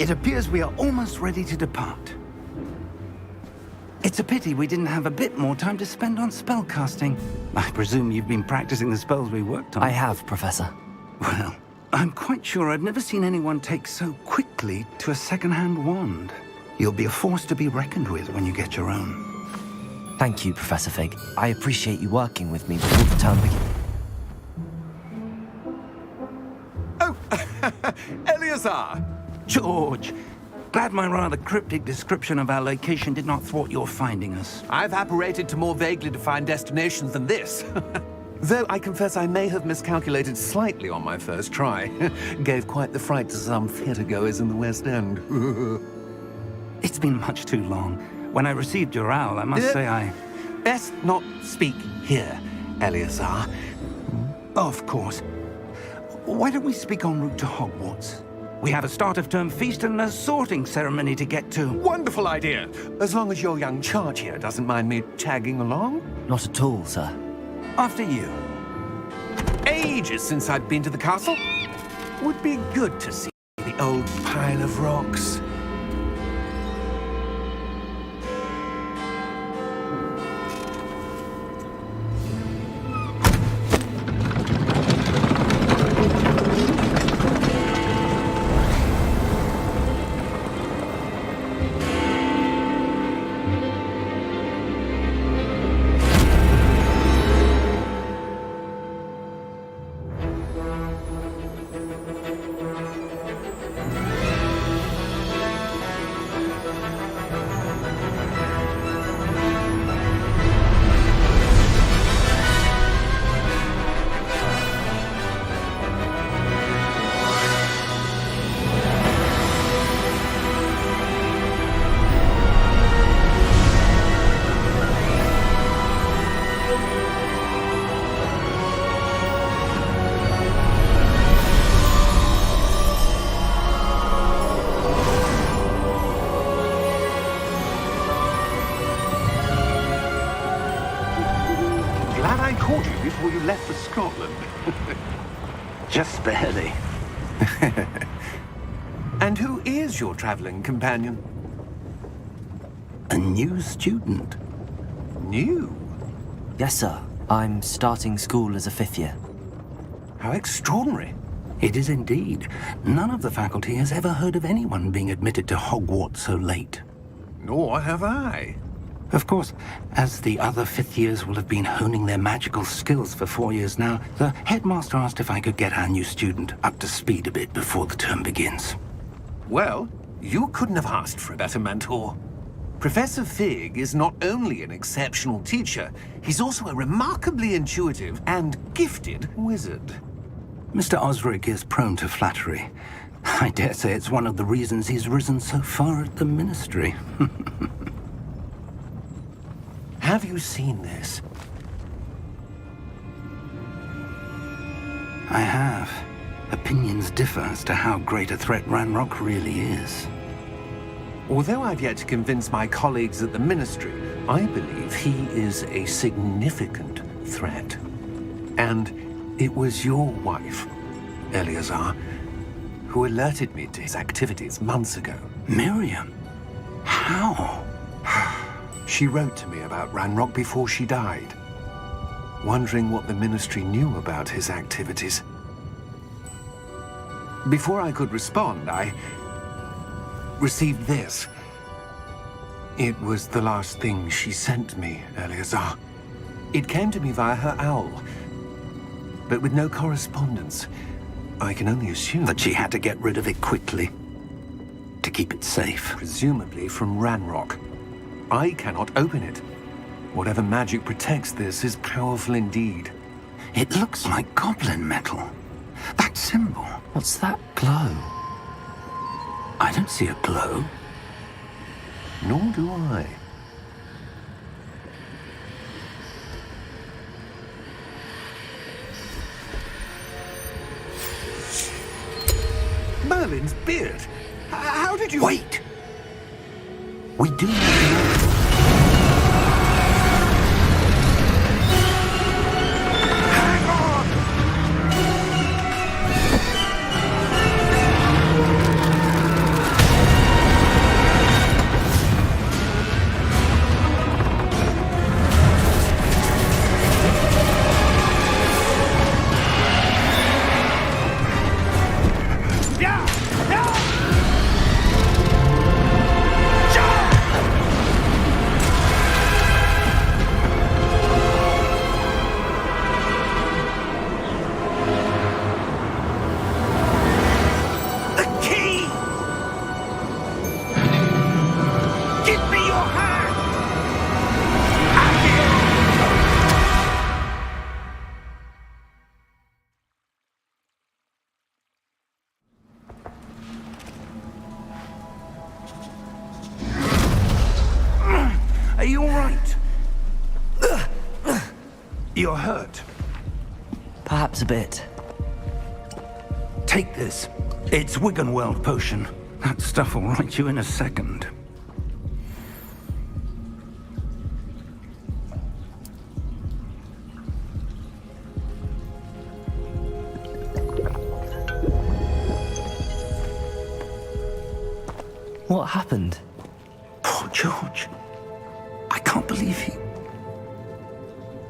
It appears we are almost ready to depart. It's a pity we didn't have a bit more time to spend on spellcasting. I presume you've been practicing the spells we worked on. I have, Professor. Well, I'm quite sure I've never seen anyone take so quickly to a second-hand wand. You'll be a force to be reckoned with when you get your own. Thank you, Professor Fig. I appreciate you working with me before the term begins. Oh, Eleazar! George! Glad my rather cryptic description of our location did not thwart your finding us. I've apparated to more vaguely defined destinations than this. Though I confess I may have miscalculated slightly on my first try. Gave quite the fright to some theatre-goers in the West End. It's been much too long. When I received your owl, I must say I... Best not speak here, Eleazar. Of course. Why don't we speak en route to Hogwarts? We have a start-of-term feast and a sorting ceremony to get to. Wonderful idea! As long as your young charge here doesn't mind me tagging along. Not at all, sir. After you. Ages since I'd been to the castle. Would be good to see the old pile of rocks. Before you left for Scotland. Just barely. And who is your traveling companion? A new student. New? Yes, sir. I'm starting school as a 5th year. How extraordinary. It is indeed. None of the faculty has ever heard of anyone being admitted to Hogwarts so late. Nor have I. Of course, as the other 5th years will have been honing their magical skills for 4 years now, the headmaster asked if I could get our new student up to speed a bit before the term begins. Well, you couldn't have asked for a better mentor. Professor Fig is not only an exceptional teacher, he's also a remarkably intuitive and gifted wizard. Mr. Osric is prone to flattery. I dare say it's one of the reasons he's risen so far at the Ministry. Have you seen this? I have. Opinions differ as to how great a threat Ranrock really is. Although I've yet to convince my colleagues at the Ministry, I believe he is a significant threat. And it was your wife, Eleazar, who alerted me to his activities months ago. Miriam? How? She wrote to me about Ranrock before she died, wondering what the Ministry knew about his activities. Before I could respond, I received this. It was the last thing she sent me, Eleazar. It came to me via her owl, but with no correspondence. I can only assume That she had to get rid of it quickly, to keep it safe. presumably from Ranrock. I cannot open it. Whatever magic protects this is powerful indeed. It looks like goblin metal. That symbol. What's that glow? I don't see a glow. Nor do I. Merlin's beard. How did you... Wait! We do need to know. Hang on! You're hurt. Perhaps a bit. Take this. It's Wiggenweld potion. That stuff will right you in a second. What happened? Poor George. I can't believe he...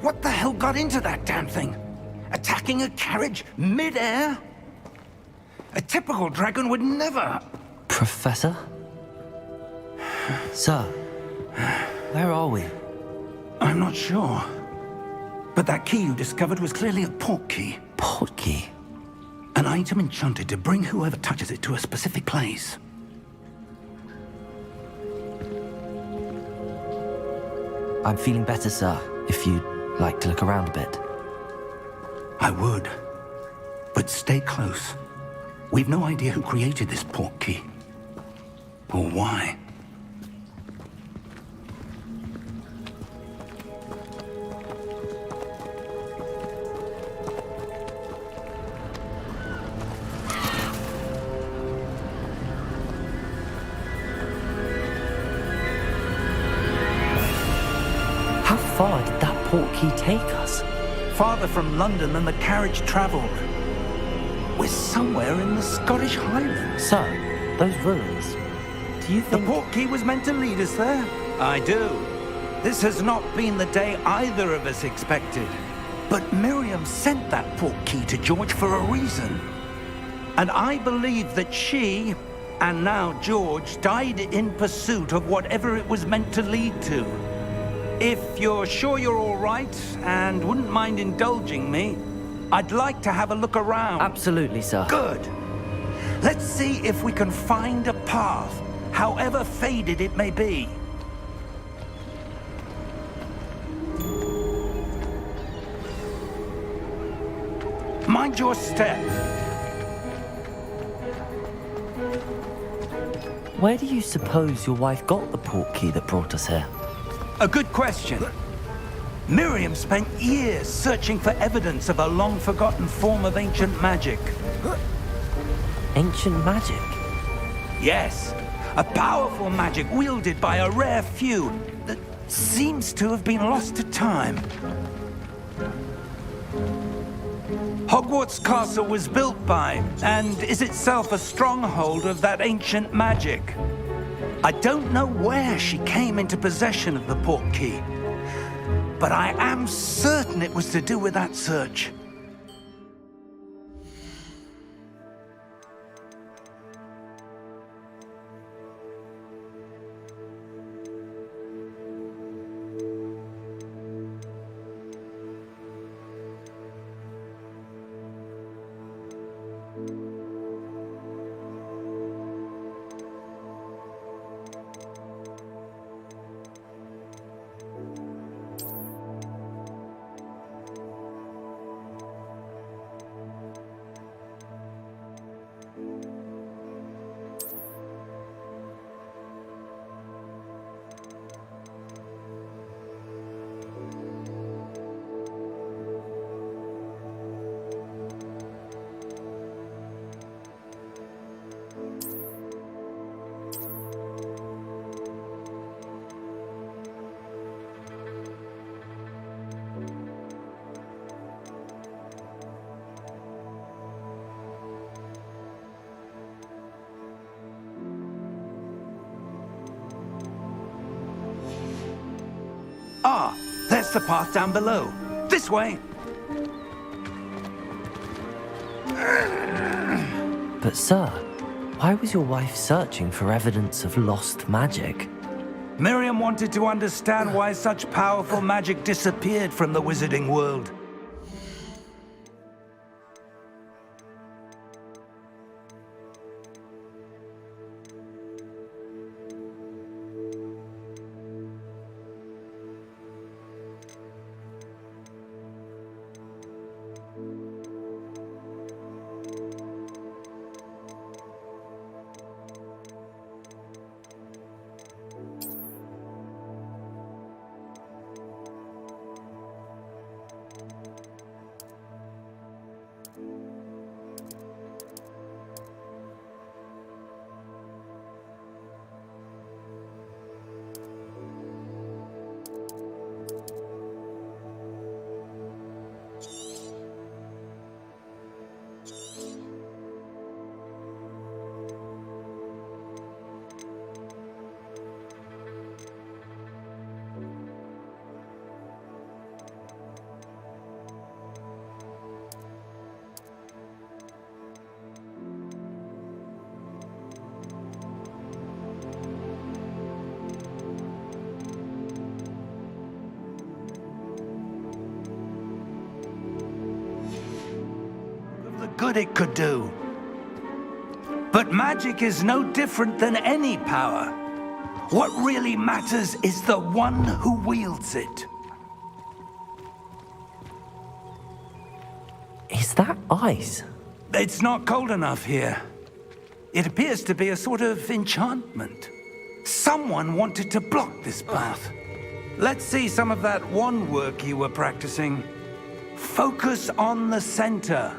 What the hell got into that damn thing? Attacking a carriage mid-air? A typical dragon would never... Professor? Sir, where are we? I'm not sure. But that key you discovered was clearly a port key. Port key? An item enchanted to bring whoever touches it to a specific place. I'm feeling better, sir, if you'd like to look around a bit. I would. But stay close. We've no idea who created this port key. Or why. How far did that port key take us? Farther from London than the carriage traveled. We're somewhere in the Scottish Highlands. Sir, those ruins. Do you The think... port key was meant to lead us there? I do. This has not been the day either of us expected. But Miriam sent that port key to George for a reason. And I believe that she, and now George, died in pursuit of whatever it was meant to lead to. If you're sure you're all right and wouldn't mind indulging me, I'd like to have a look around. Absolutely, sir. Good. Let's see if we can find a path, however faded it may be. Mind your step. Where do you suppose your wife got the port key that brought us here? A good question. Miriam spent years searching for evidence of a long-forgotten form of ancient magic. Ancient magic? Yes, a powerful magic wielded by a rare few that seems to have been lost to time. Hogwarts Castle was built by, and is itself a stronghold of that ancient magic. I don't know where she came into possession of the port key, but I am certain it was to do with that search. Ah, there's the path down below. This way. But sir, why was your wife searching for evidence of lost magic? Miriam wanted to understand why such powerful magic disappeared from the wizarding world. good it could do. But magic is no different than any power. What really matters is the one who wields it. Is that ice? It's not cold enough here. It appears to be a sort of enchantment. Someone wanted to block this path. Let's see some of that wand work you were practicing. Focus on the center.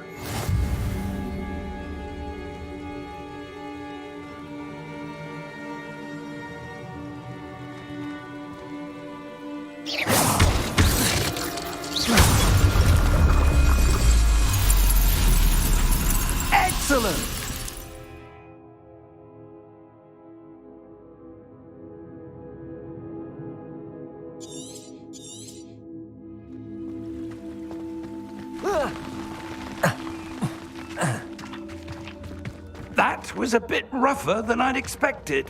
Excellent! That was a bit rougher than I'd expected.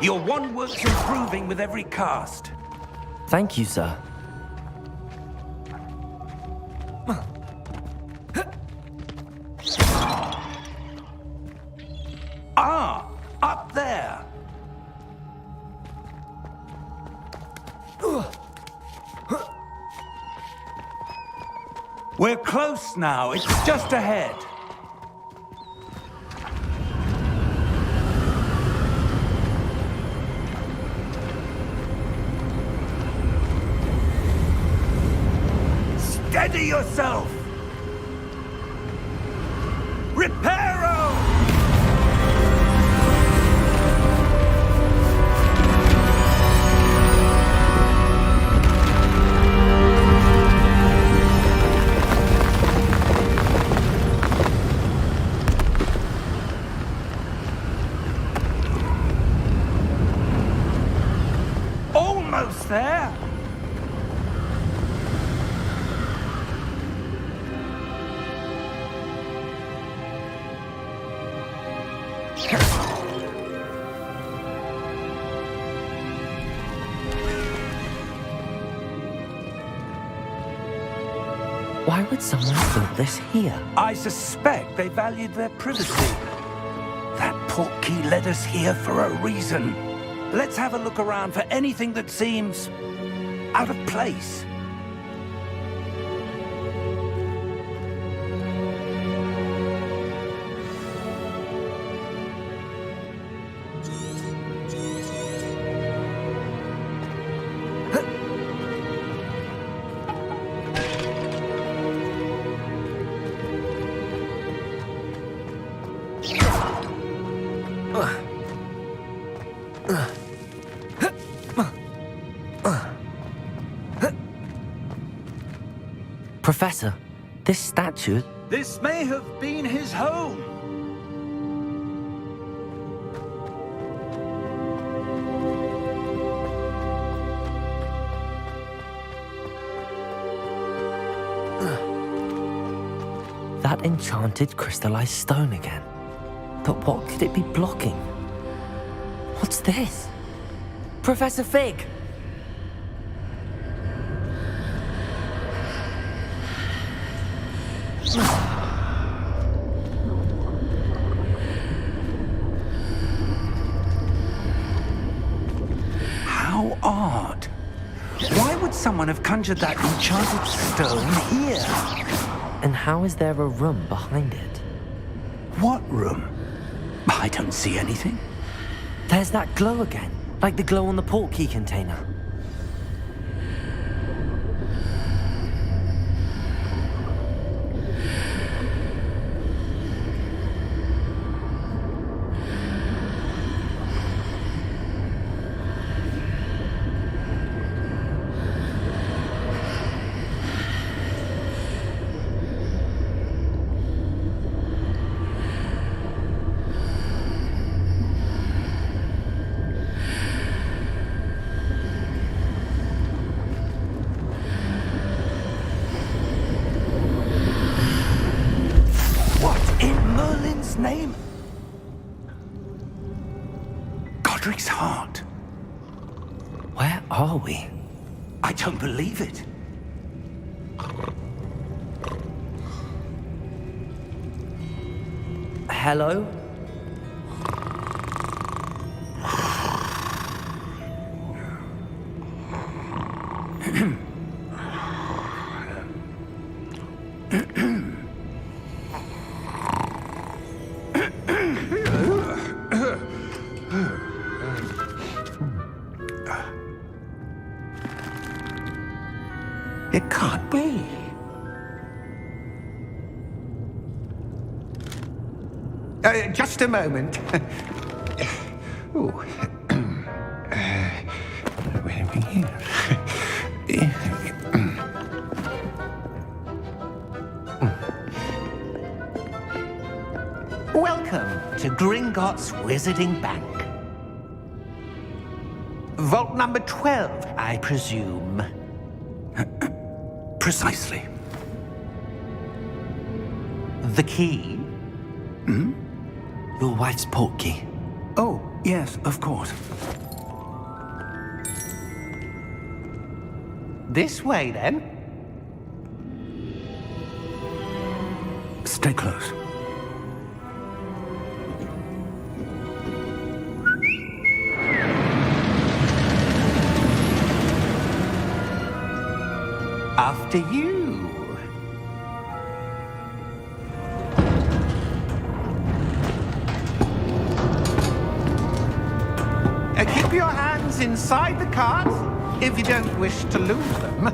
Your wand work's improving with every cast. Thank you, sir. Ah, up there. We're close now. It's just ahead. Steady yourself! Reparo! Almost there! Why would someone build this here? I suspect they valued their privacy. That portkey led us here for a reason. Let's have a look around for anything that seems out of place. Professor, this statue... This may have been his home. That enchanted crystallized stone again. But what could it be blocking? What's this? Professor Fig! How odd. Why would someone have conjured that enchanted stone here? And how is there a room behind it? What room? I don't see anything. There's that glow again, like the glow on the portkey container. Name? Godric's heart. Where are we? I don't believe it. Hello? It can't be. Just a moment. Ooh. Where are we here? Welcome to Gringotts Wizarding Bank. Vault number 12, I presume. Precisely. The key? Your wife's portkey. Oh, yes, of course. This way, then. Stay close. After you. Keep your hands inside the cart if you don't wish to lose them.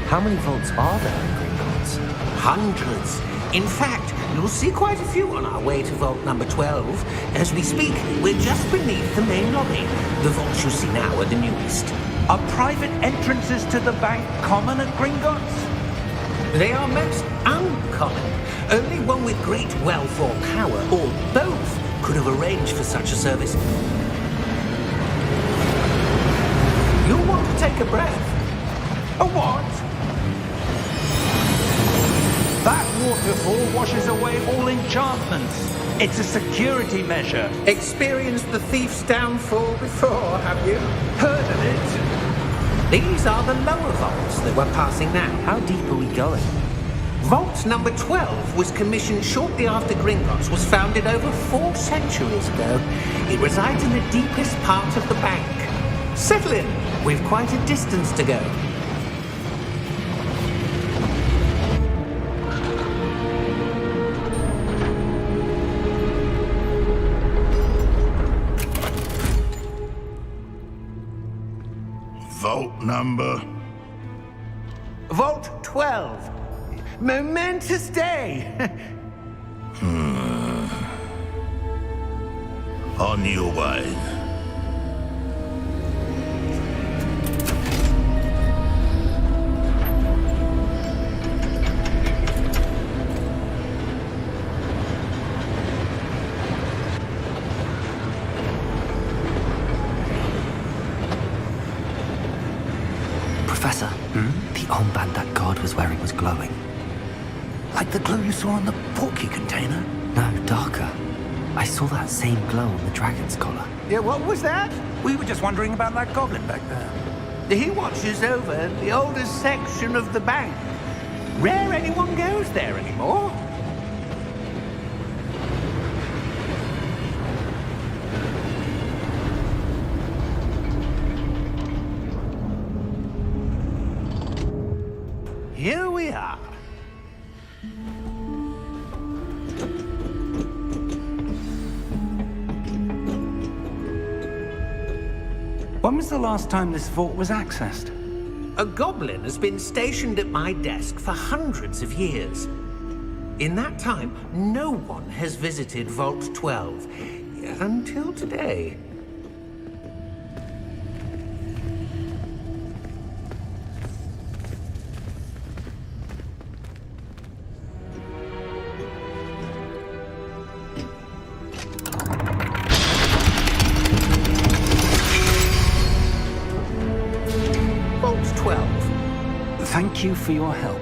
How many vaults are there in Gringotts? Hundreds. In fact, you'll see quite a few on our way to vault number 12. As we speak, we're just beneath the main lobby. The vaults you see now are the newest. Are private entrances to the bank common at Gringotts? They are most uncommon. Only one with great wealth or power, or both, could have arranged for such a service. You'll want to take a breath. A what? That waterfall washes away all enchantments. It's a security measure. Experienced the thief's downfall before, have you? Heard of it? These are the lower vaults that we're passing now. How deep are we going? Vault number 12 was commissioned shortly after Gringotts was founded over 4 centuries ago. It resides in the deepest part of the bank. Settle in. We've quite a distance to go. Vault number? Vault 12. Momentous day. On your way. Professor, the armband that guard was wearing was glowing. Like the glow you saw in the portkey container? No, darker. I saw that same glow on the dragon's collar. Yeah, what was that? We were just wondering about that goblin back there. He watches over the oldest section of the bank. Rare anyone goes there anymore. Here we are. When was the last time this vault was accessed? A goblin has been stationed at my desk for hundreds of years. In that time, no one has visited Vault 12 until today. Thank you for your help.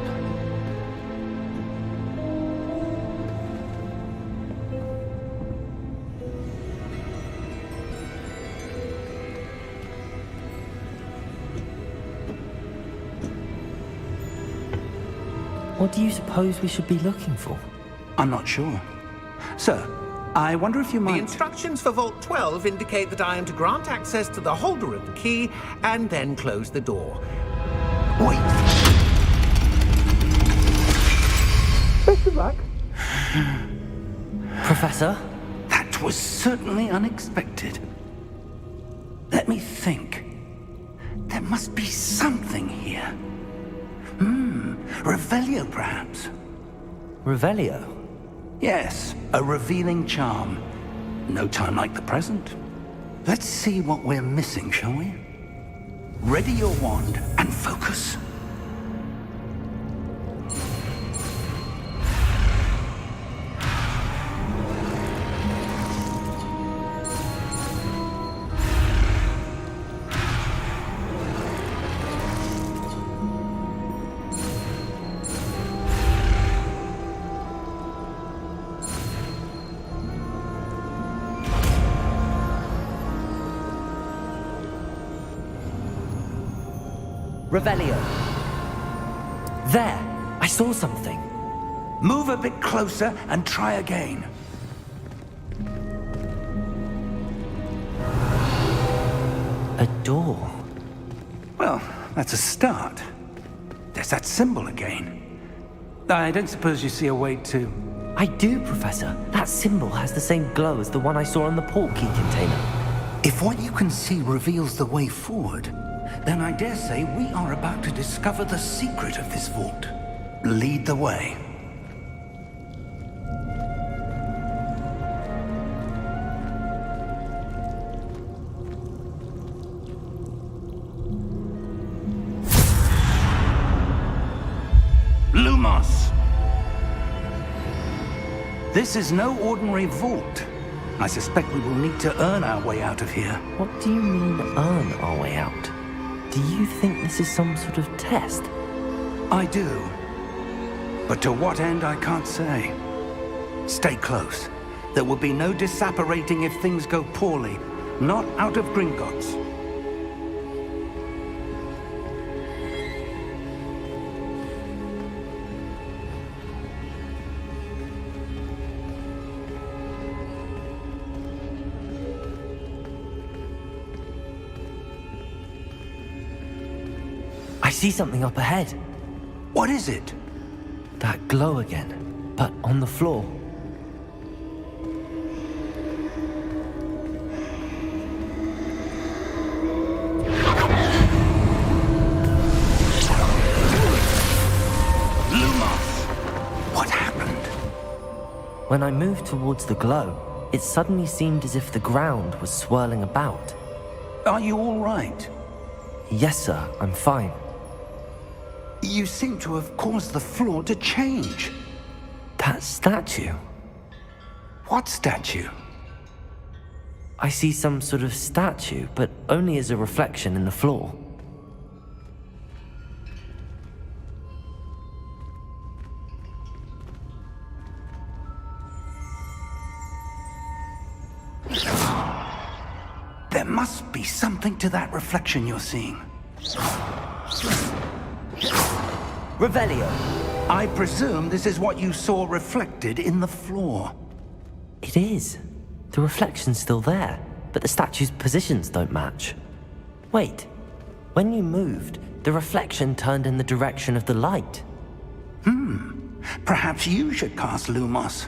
What do you suppose we should be looking for? I'm not sure. Sir, I wonder if you The might... instructions for Vault 12 indicate that I am to grant access to the holder of the key and then close the door. Wait. Best of luck. Professor? That was certainly unexpected. Let me think. There must be something here. Revelio, perhaps? Revelio? Yes, a revealing charm. No time like the present. Let's see what we're missing, shall we? Ready your wand and focus. Revelio. There! I saw something. Move a bit closer and try again. A door. Well, that's a start. There's that symbol again. I don't suppose you see a way to... I do, Professor. That symbol has the same glow as the one I saw in the port key container. If what you can see reveals the way forward, then I dare say we are about to discover the secret of this vault. Lead the way. Lumos! This is no ordinary vault. I suspect we will need to earn our way out of here. What do you mean, earn our way out? Do you think this is some sort of test? I do. But to what end, I can't say. Stay close. There will be no disapparating if things go poorly. Not out of Gringotts. I see something up ahead. What is it? That glow again, but on the floor. Lumos! What happened? When I moved towards the glow, it suddenly seemed as if the ground was swirling about. Are you all right? Yes, sir, I'm fine. You seem to have caused the floor to change. That statue. What statue? I see some sort of statue, but only as a reflection in the floor. There must be something to that reflection you're seeing. Revelio! I presume this is what you saw reflected in the floor. It is. The reflection's still there, but the statue's positions don't match. Wait. When you moved, the reflection turned in the direction of the light. Perhaps you should cast Lumos.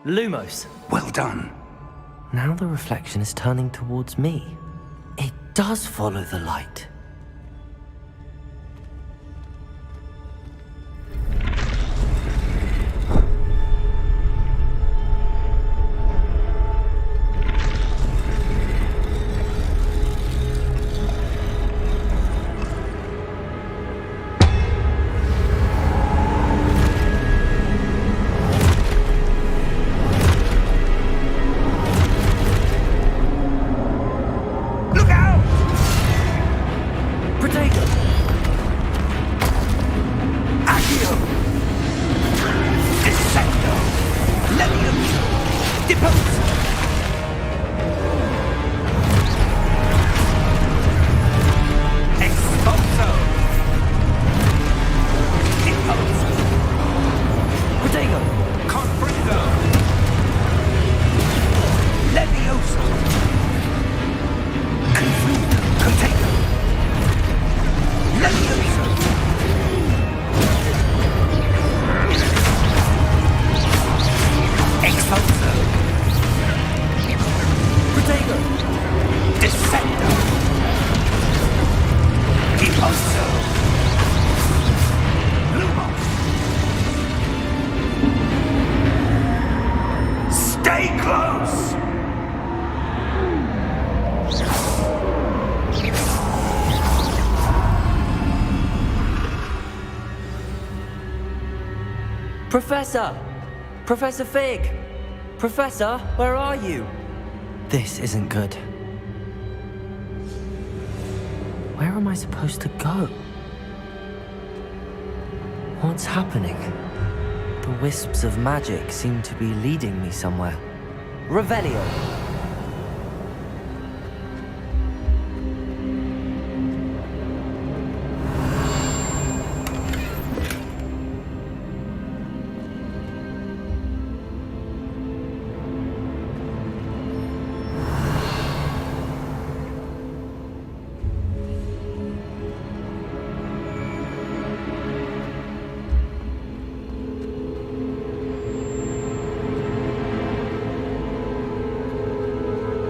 Lumos! Well done. Now the reflection is turning towards me. It does follow the light. Protego! Descendo! Acer! Lumos! Stay close! Professor! Professor Fig! Professor, where are you? This isn't good. Where am I supposed to go? What's happening? The wisps of magic seem to be leading me somewhere. Revelio!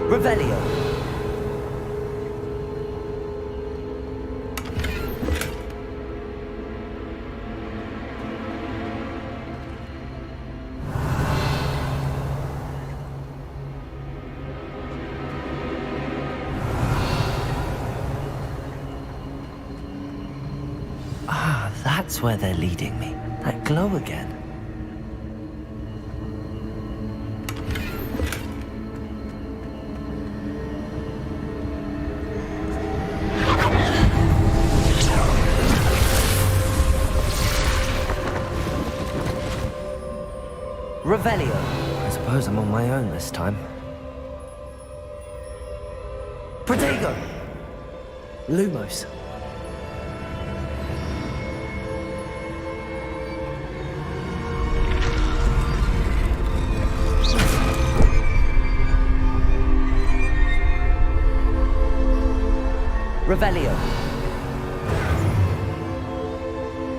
Revelio. Ah, that's where they're leading me. That glow again. Revelio. I suppose I'm on my own this time. Protego! Lumos. Revelio.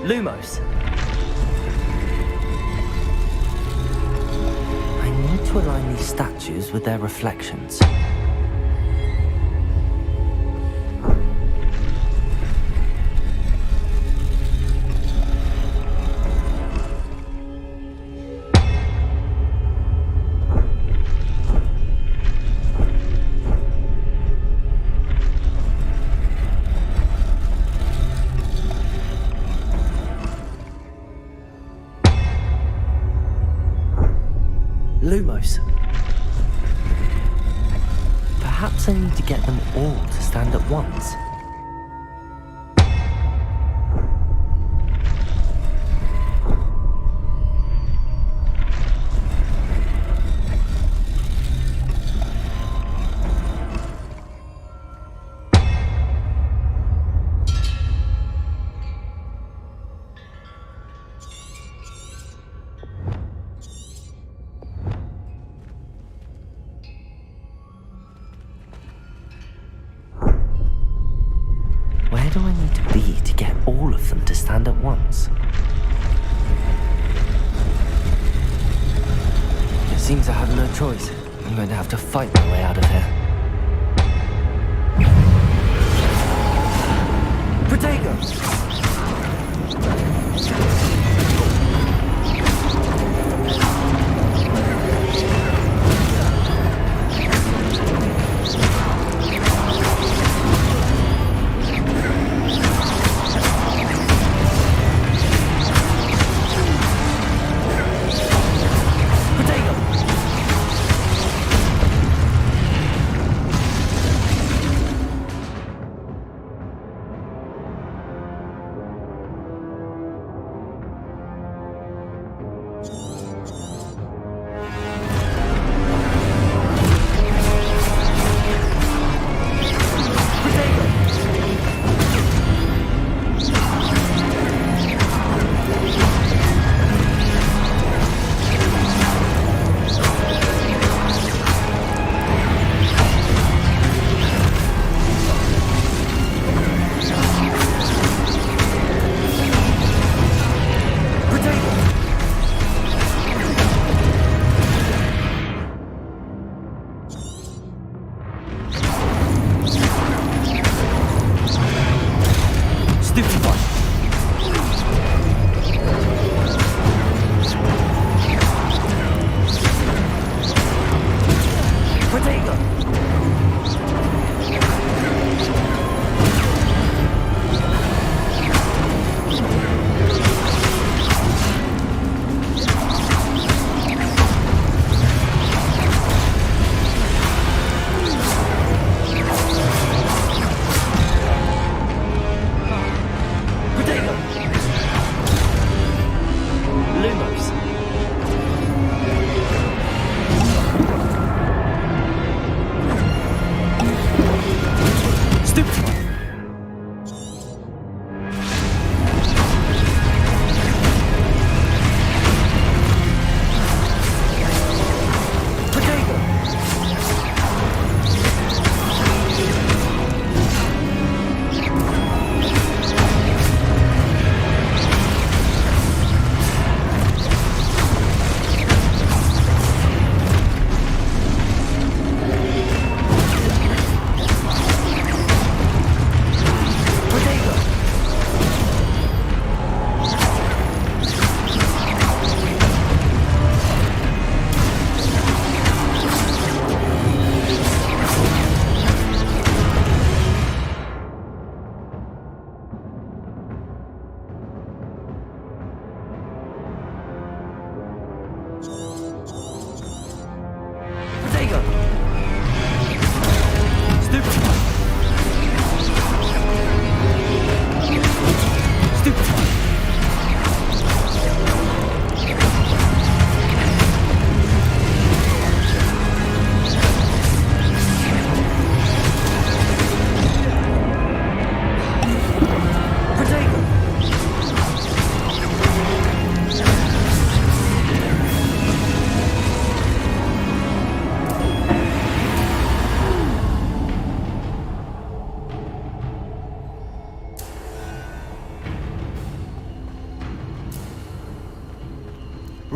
Lumos. I need to align these statues with their reflections. Lumos. Perhaps I need to get them all to stand at once. Where do I need to be to get all of them to stand at once? It seems I have no choice. I'm going to have to fight my way out of here. Protego! Revelio.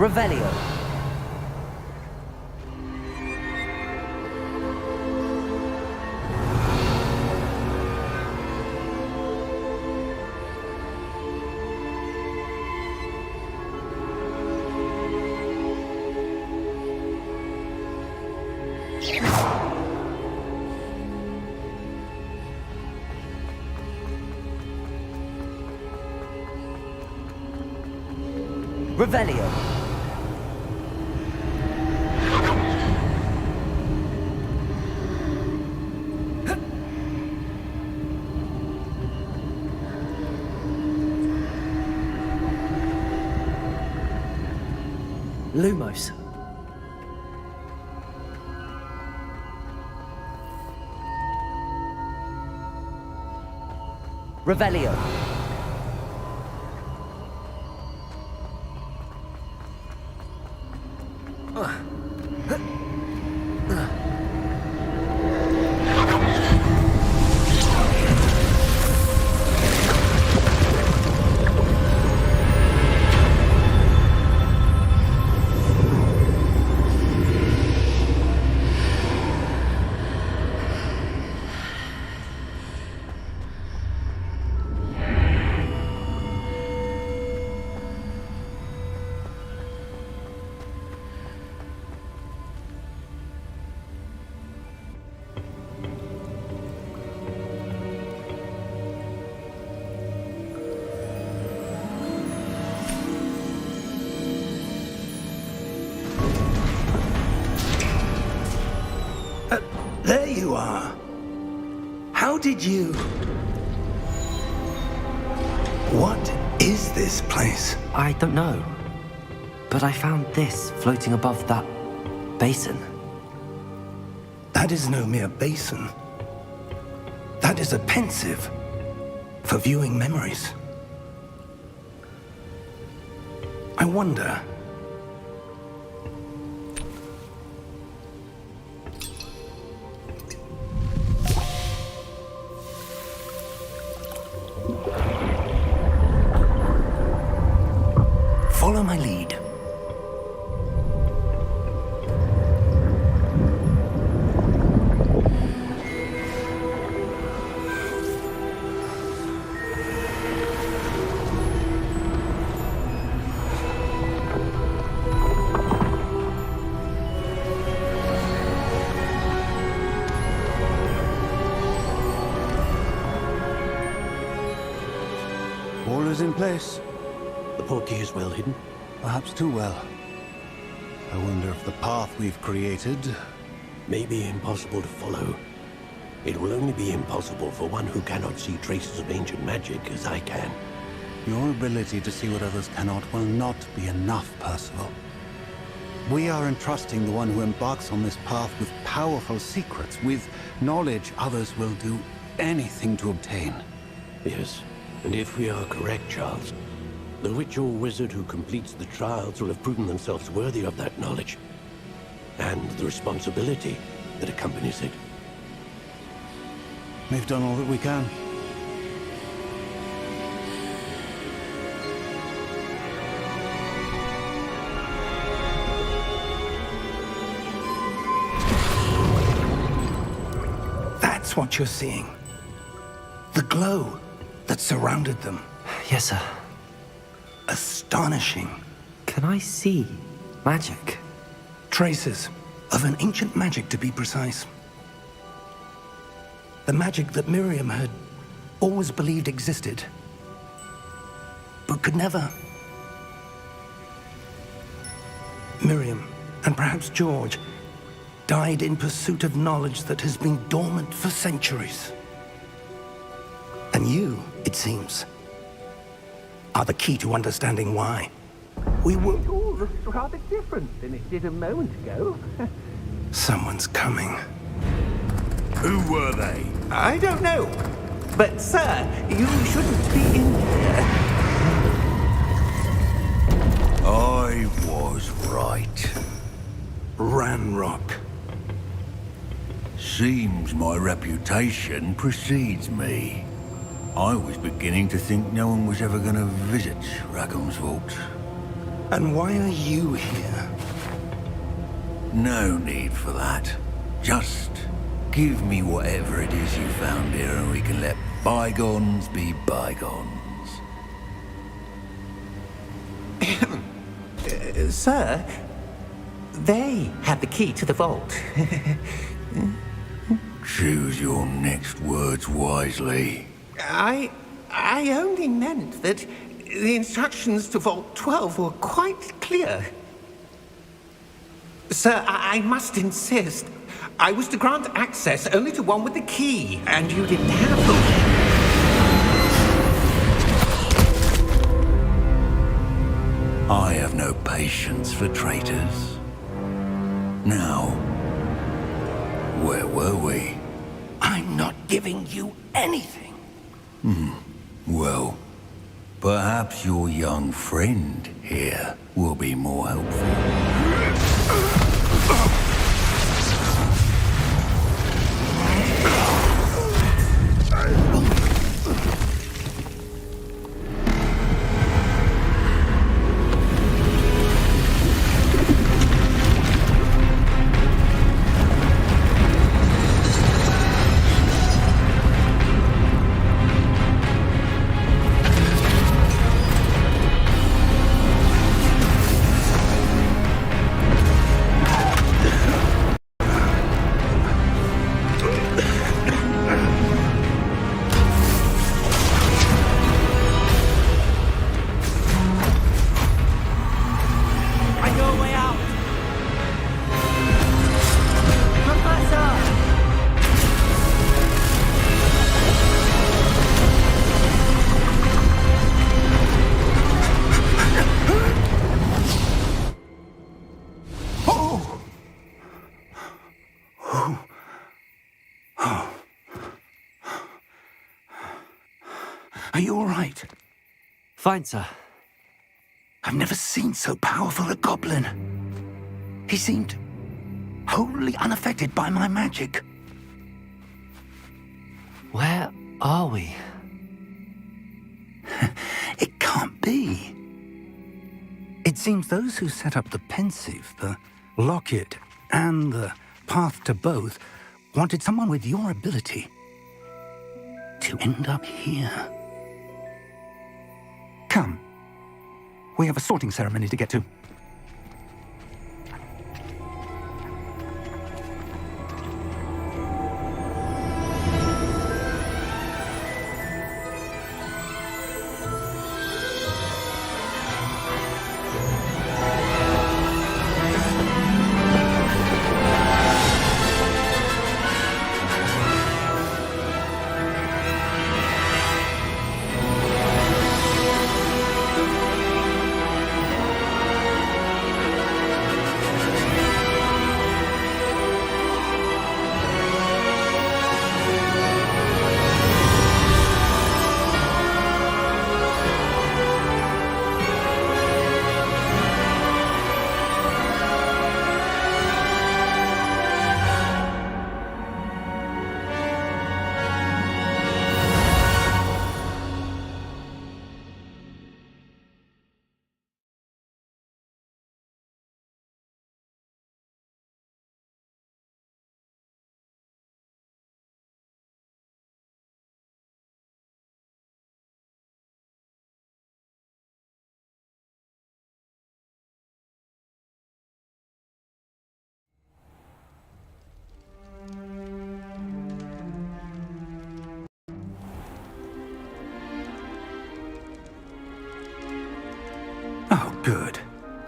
Revelio. Lumos. Revelio. There you are. How did you... What is this place? I don't know. But I found this floating above that basin. That is no mere basin. That is a pensive for viewing memories. I wonder... Follow my lead. is in place. The portkey is well hidden. Perhaps too well. I wonder if the path we've created... May be impossible to follow. It will only be impossible for one who cannot see traces of ancient magic as I can. Your ability to see what others cannot will not be enough, Percival. We are entrusting the one who embarks on this path with powerful secrets, with knowledge others will do anything to obtain. Yes, and if we are correct, Charles, the witch or wizard who completes the trials will have proven themselves worthy of that knowledge, and the responsibility that accompanies it. We've done all that we can. That's what you're seeing. The glow that surrounded them. Yes, sir. Astonishing. Can I see magic? Traces of an ancient magic, to be precise. The magic that Miriam had always believed existed, but could never. Miriam, and perhaps George, died in pursuit of knowledge that has been dormant for centuries. And you, it seems, are the key to understanding why. We were... It all looks rather different than it did a moment ago. Someone's coming. Who were they? I don't know. But, sir, you shouldn't be in here. I was right. Ranrock. Seems my reputation precedes me. I was beginning to think no one was ever going to visit Rackham's vault. And why are you here? No need for that. Just give me whatever it is you found here and we can let bygones be bygones. Sir, they had the key to the vault. Choose your next words wisely. I only meant that the instructions to Vault 12 were quite clear. Sir, I must insist. I was to grant access only to one with the key, and you didn't have them. I have no patience for traitors. Now, where were we? I'm not giving you anything. Well, perhaps your young friend here will be more helpful. Are you all right? Fine, sir. I've never seen so powerful a goblin. He seemed wholly unaffected by my magic. Where are we? It can't be. It seems those who set up the pensive, the locket, and the path to both wanted someone with your ability to end up here. Come. We have a sorting ceremony to get to.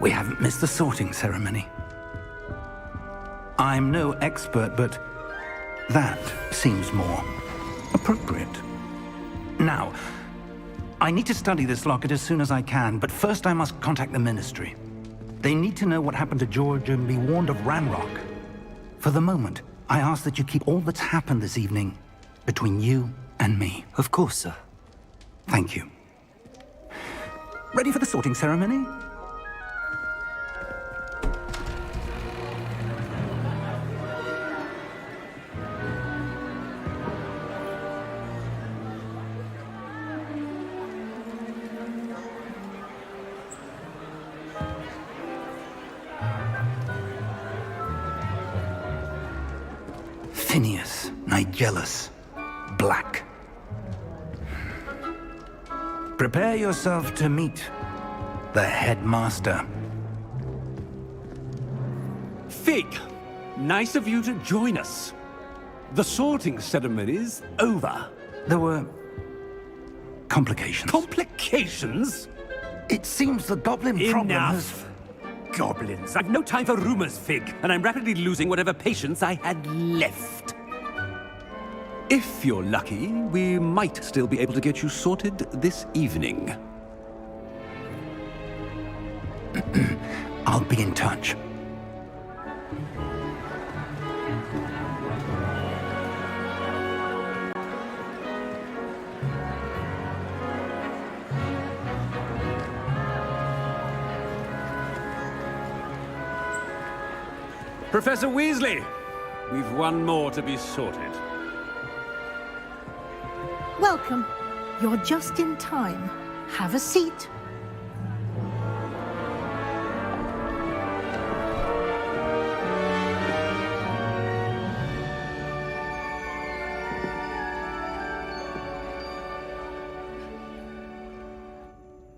We haven't missed the sorting ceremony. I'm no expert, but that seems more appropriate. Now, I need to study this locket as soon as I can, but first I must contact the Ministry. They need to know what happened to George and be warned of Ranrock. For the moment, I ask that you keep all that's happened this evening between you and me. Of course, sir. Thank you. Ready for the sorting ceremony? Phineas, Nigellus, Black. Prepare yourself to meet the headmaster. Fig, nice of you to join us. The sorting ceremony's over. There were complications. Complications? It seems the goblin problem has... Enough. Goblins. I've no time for rumors, Fig, and I'm rapidly losing whatever patience I had left. If you're lucky, we might still be able to get you sorted this evening. I'll be in touch. Professor Weasley, we've one more to be sorted. Welcome. You're just in time. Have a seat.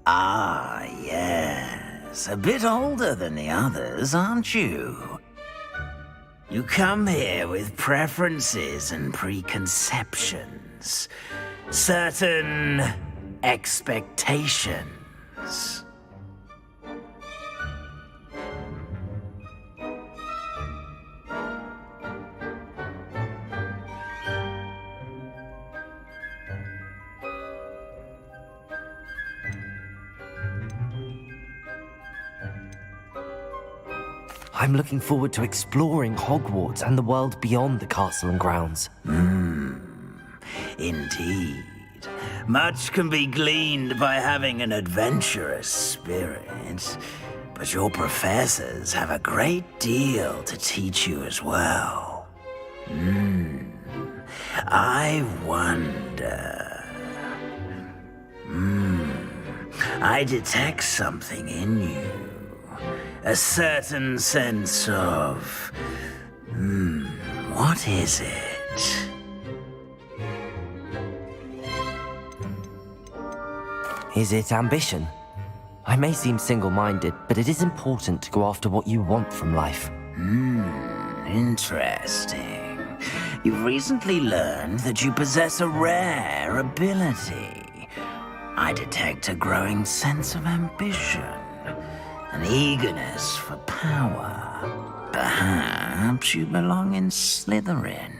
Ah, yes. A bit older than the others, aren't you? You come here with preferences and preconceptions. Certain expectations. I'm looking forward to exploring Hogwarts and the world beyond the castle and grounds. Indeed. Much can be gleaned by having an adventurous spirit, but your professors have a great deal to teach you as well. I wonder... I detect something in you. A certain sense of... what is it? Is it ambition? I may seem single-minded, but it is important to go after what you want from life. Interesting. You've recently learned that you possess a rare ability. I detect a growing sense of ambition, an eagerness for power. Perhaps you belong in Slytherin.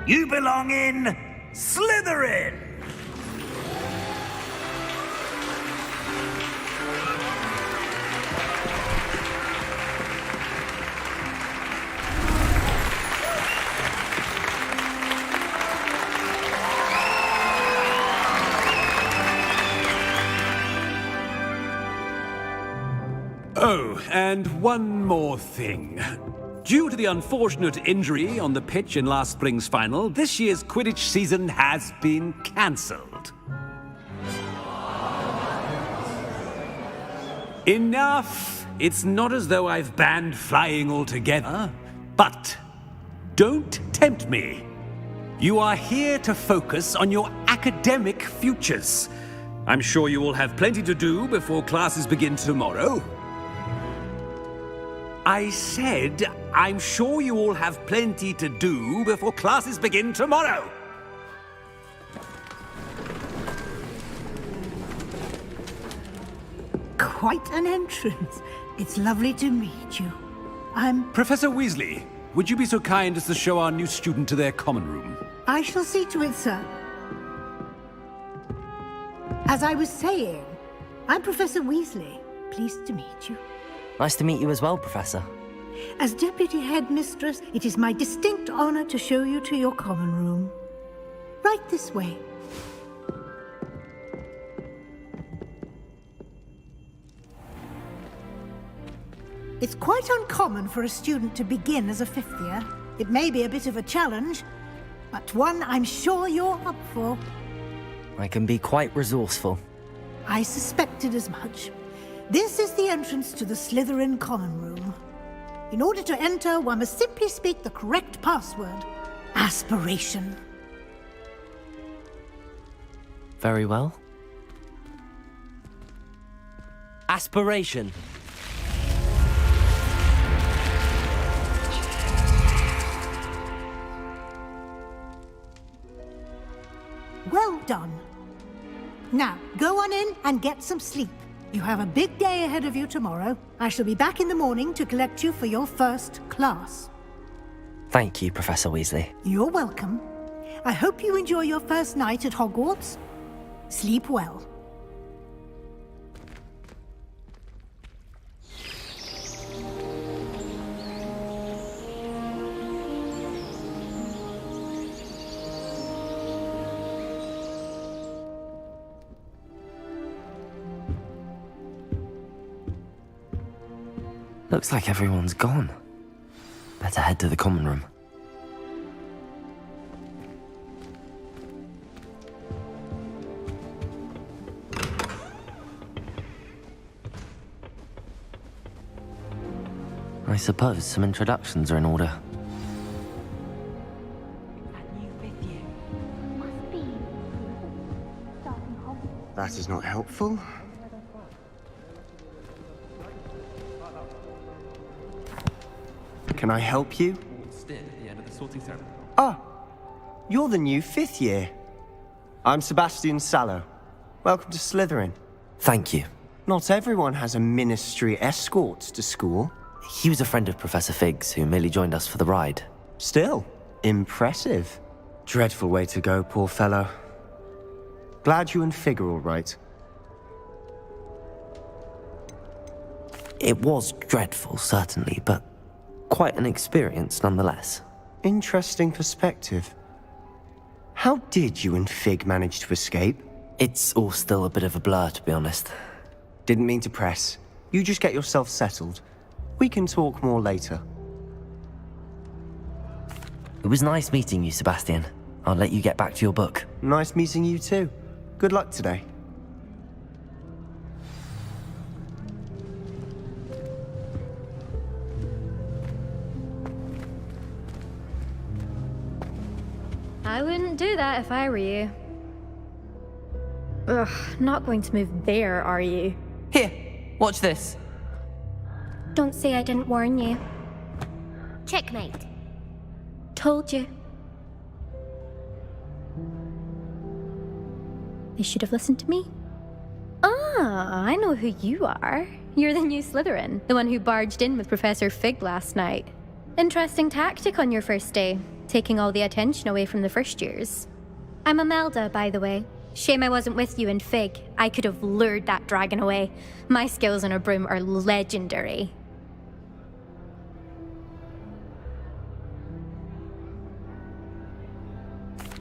You belong in Slytherin! Oh, and one more thing. Due to the unfortunate injury on the pitch in last spring's final, this year's Quidditch season has been cancelled. Enough! It's not as though I've banned flying altogether, but don't tempt me. You are here to focus on your academic futures. I'm sure you will have plenty to do before classes begin tomorrow. I said, I'm sure you all have plenty to do before classes begin tomorrow. Quite an entrance. It's lovely to meet you. Professor Weasley, would you be so kind as to show our new student to their common room? I shall see to it, sir. As I was saying, I'm Professor Weasley. Pleased to meet you. Nice to meet you as well, Professor. As Deputy Headmistress, it is my distinct honor to show you to your common room. Right this way. It's quite uncommon for a student to begin as a fifth year. It may be a bit of a challenge, but one I'm sure you're up for. I can be quite resourceful. I suspected as much. This is the entrance to the Slytherin common room. In order to enter, one must simply speak the correct password. Aspiration. Very well. Aspiration. Well done. Now, go on in and get some sleep. You have a big day ahead of you tomorrow. I shall be back in the morning to collect you for your first class. Thank you, Professor Weasley. You're welcome. I hope you enjoy your first night at Hogwarts. Sleep well. Looks like everyone's gone. Better head to the common room. I suppose some introductions are in order. That is not helpful. Can I help you? Ah, you're the new fifth year. I'm Sebastian Sallow. Welcome to Slytherin. Thank you. Not everyone has a ministry escort to school. He was a friend of Professor Fig's who merely joined us for the ride. Still, impressive. Dreadful way to go, poor fellow. Glad you and Fig are all right. It was dreadful, certainly, but quite an experience nonetheless. Interesting perspective. How did you and Fig manage to escape? It's all still a bit of a blur, to be honest. Didn't mean to press. You just get yourself settled. We can talk more later. It was nice meeting you, Sebastian. I'll let you get back to your book. Nice meeting you too. Good luck today. I wouldn't do that if I were you. Ugh, not going to move there, are you? Here, watch this. Don't say I didn't warn you. Checkmate. Told you. They should have listened to me. Ah, I know who you are. You're the new Slytherin, the one who barged in with Professor Fig last night. Interesting tactic on your first day, taking all the attention away from the first years. I'm Imelda, by the way. Shame I wasn't with you and Fig. I could have lured that dragon away. My skills on a broom are legendary.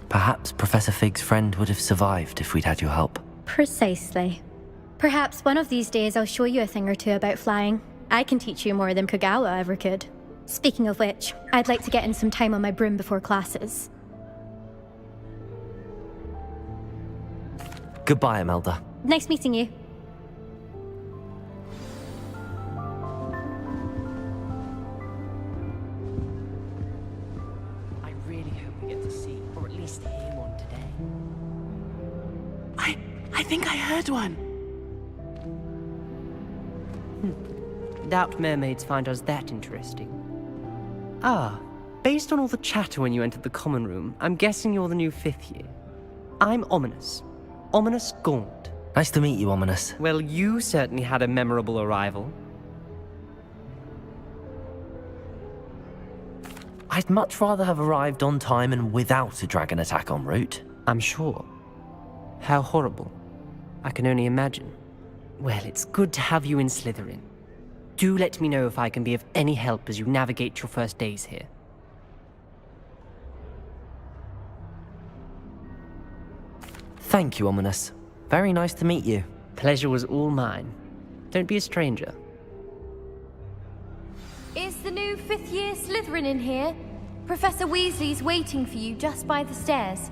Perhaps Professor Fig's friend would have survived if we'd had your help. Precisely. Perhaps one of these days I'll show you a thing or two about flying. I can teach you more than Kagawa ever could. Speaking of which, I'd like to get in some time on my broom before classes. Goodbye, Imelda. Nice meeting you. I really hope we get to see, or at least hear one today. I think I heard one. Doubt mermaids find us that interesting. Ah, based on all the chatter when you entered the common room, I'm guessing you're the new 5th year. I'm Ominous. Ominous Gaunt. Nice to meet you, Ominous. Well, you certainly had a memorable arrival. I'd much rather have arrived on time and without a dragon attack en route. I'm sure. How horrible. I can only imagine. Well, it's good to have you in Slytherin. Do let me know if I can be of any help as you navigate your first days here. Thank you, Ominous. Very nice to meet you. Pleasure was all mine. Don't be a stranger. Is the new 5th year Slytherin in here? Professor Weasley's waiting for you just by the stairs.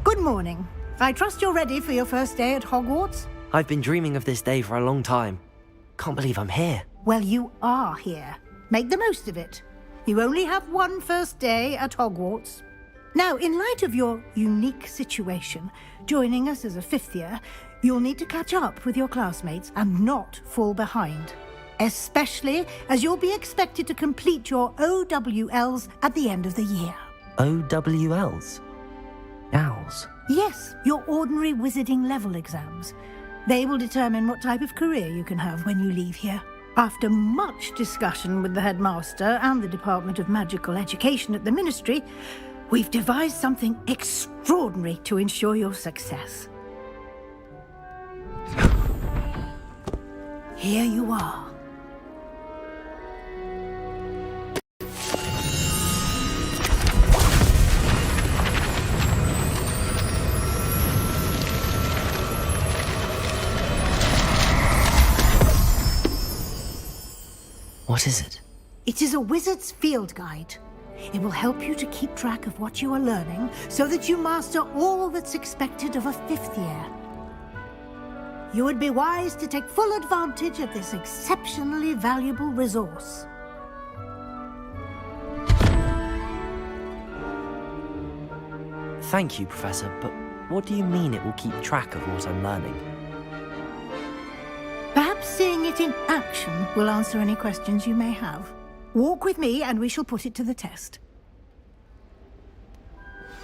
Good morning. I trust you're ready for your first day at Hogwarts? I've been dreaming of this day for a long time. Can't believe I'm here. Well, you are here. Make the most of it. You only have one first day at Hogwarts. Now, in light of your unique situation, joining us as a 5th year, you'll need to catch up with your classmates and not fall behind. Especially as you'll be expected to complete your OWLs at the end of the year. OWLs? Owls? Yes, your ordinary wizarding level exams. They will determine what type of career you can have when you leave here. After much discussion with the headmaster and the Department of Magical Education at the Ministry, we've devised something extraordinary to ensure your success. Here you are. What is it? It is a wizard's field guide. It will help you to keep track of what you are learning so that you master all that's expected of a 5th year. You would be wise to take full advantage of this exceptionally valuable resource. Thank you, Professor, but what do you mean it will keep track of what I'm learning? Perhaps seeing it in action will answer any questions you may have. Walk with me and we shall put it to the test.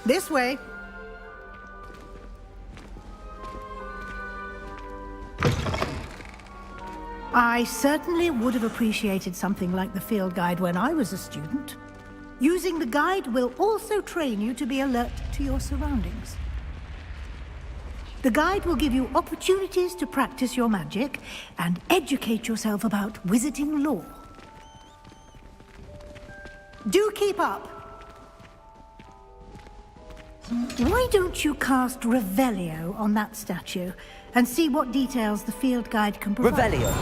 This way. I certainly would have appreciated something like the field guide when I was a student. Using the guide will also train you to be alert to your surroundings. The guide will give you opportunities to practice your magic and educate yourself about wizarding lore. Do keep up. Why don't you cast Revelio on that statue and see what details the field guide can provide? Revelio!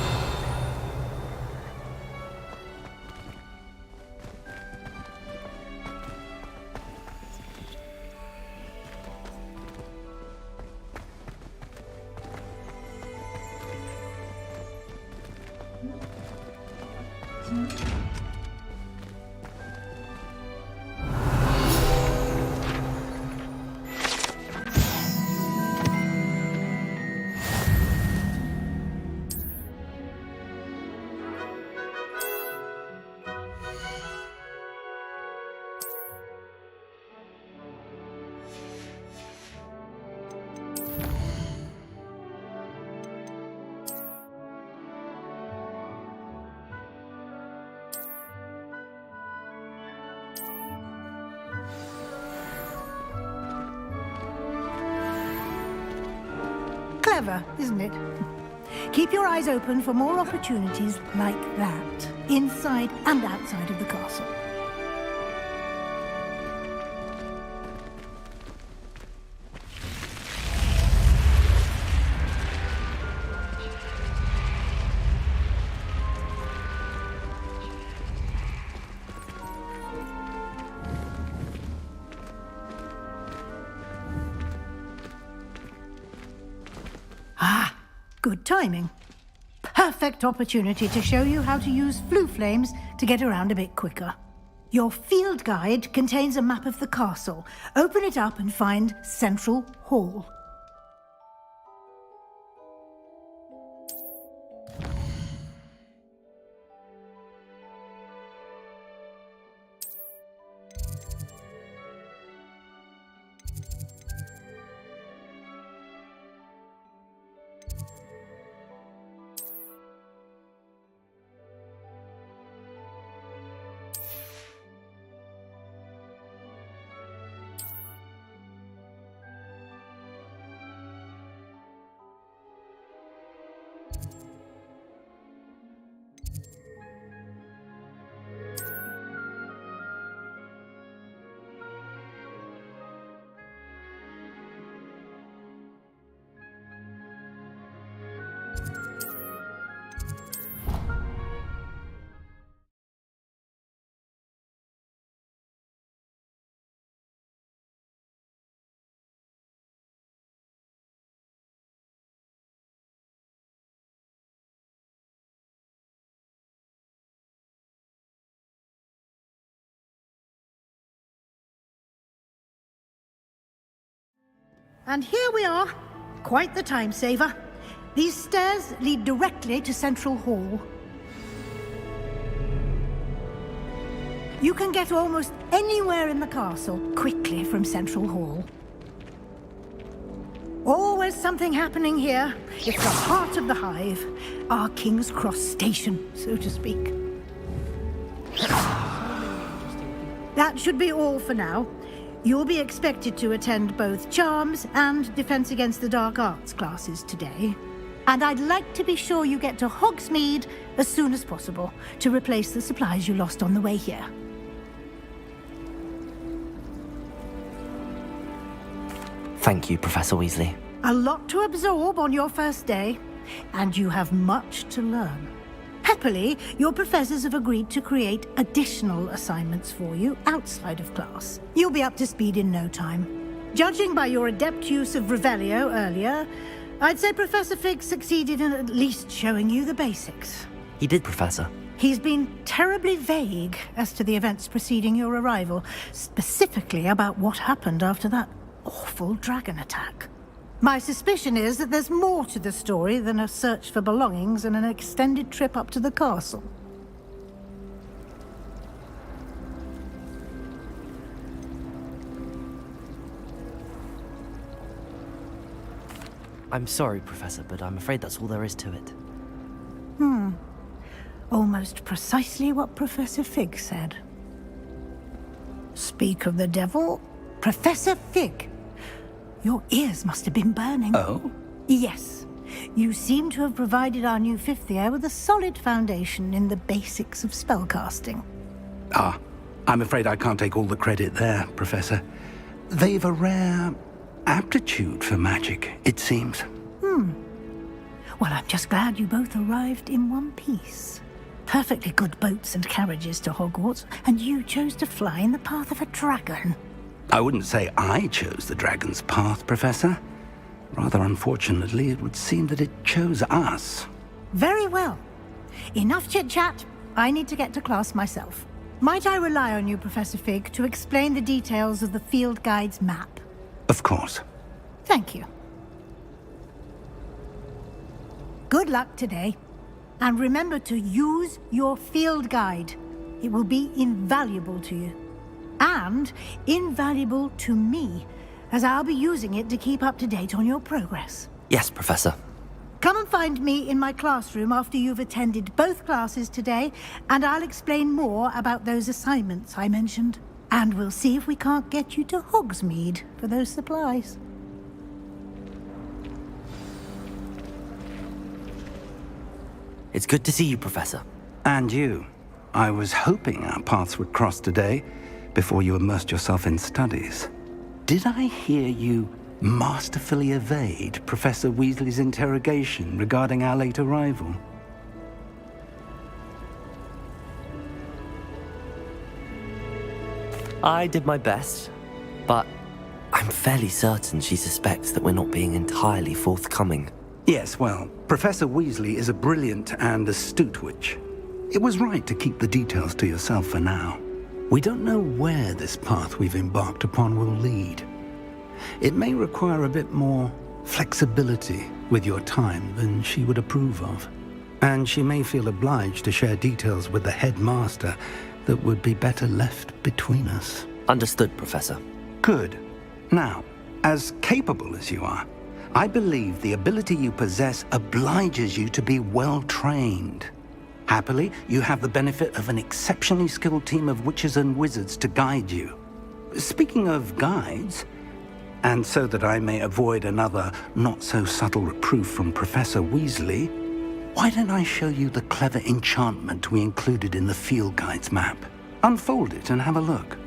Clever, isn't it? Keep your eyes open for more opportunities like that, inside and outside of the castle. Good timing. Perfect opportunity to show you how to use flue flames to get around a bit quicker. Your field guide contains a map of the castle. Open it up and find Central Hall. And here we are. Quite the time saver. These stairs lead directly to Central Hall. You can get almost anywhere in the castle quickly from Central Hall. Always something happening here. It's the heart of the hive. Our King's Cross station, so to speak. That should be all for now. You'll be expected to attend both Charms and Defense Against the Dark Arts classes today. And I'd like to be sure you get to Hogsmeade as soon as possible to replace the supplies you lost on the way here. Thank you, Professor Weasley. A lot to absorb on your first day, and you have much to learn. Happily, your professors have agreed to create additional assignments for you outside of class. You'll be up to speed in no time. Judging by your adept use of Revelio earlier, I'd say Professor Fig succeeded in at least showing you the basics. He did, Professor. He's been terribly vague as to the events preceding your arrival, specifically about what happened after that awful dragon attack. My suspicion is that there's more to the story than a search for belongings and an extended trip up to the castle. I'm sorry, Professor, but I'm afraid that's all there is to it. Almost precisely what Professor Fig said. Speak of the devil, Professor Fig. Your ears must have been burning. Oh? Yes. You seem to have provided our new fifth year with a solid foundation in the basics of spellcasting. Ah, I'm afraid I can't take all the credit there, Professor. They've a rare aptitude for magic, it seems. Well, I'm just glad you both arrived in one piece. Perfectly good boats and carriages to Hogwarts, and you chose to fly in the path of a dragon. I wouldn't say I chose the dragon's path, Professor. Rather unfortunately, it would seem that it chose us. Very well. Enough chit-chat. I need to get to class myself. Might I rely on you, Professor Fig, to explain the details of the field guide's map? Of course. Thank you. Good luck today. And remember to use your field guide. It will be invaluable to you. And invaluable to me, as I'll be using it to keep up to date on your progress. Yes, Professor. Come and find me in my classroom after you've attended both classes today, and I'll explain more about those assignments I mentioned. And we'll see if we can't get you to Hogsmeade for those supplies. It's good to see you, Professor. And you. I was hoping our paths would cross today, before you immersed yourself in studies. Did I hear you masterfully evade Professor Weasley's interrogation regarding our late arrival? I did my best, but I'm fairly certain she suspects that we're not being entirely forthcoming. Yes, well, Professor Weasley is a brilliant and astute witch. It was right to keep the details to yourself for now. We don't know where this path we've embarked upon will lead. It may require a bit more flexibility with your time than she would approve of. And she may feel obliged to share details with the headmaster that would be better left between us. Understood, Professor. Good. Now, as capable as you are, I believe the ability you possess obliges you to be well-trained. Happily, you have the benefit of an exceptionally skilled team of witches and wizards to guide you. Speaking of guides, and so that I may avoid another not-so-subtle reproof from Professor Weasley, why don't I show you the clever enchantment we included in the field guide's map? Unfold it and have a look.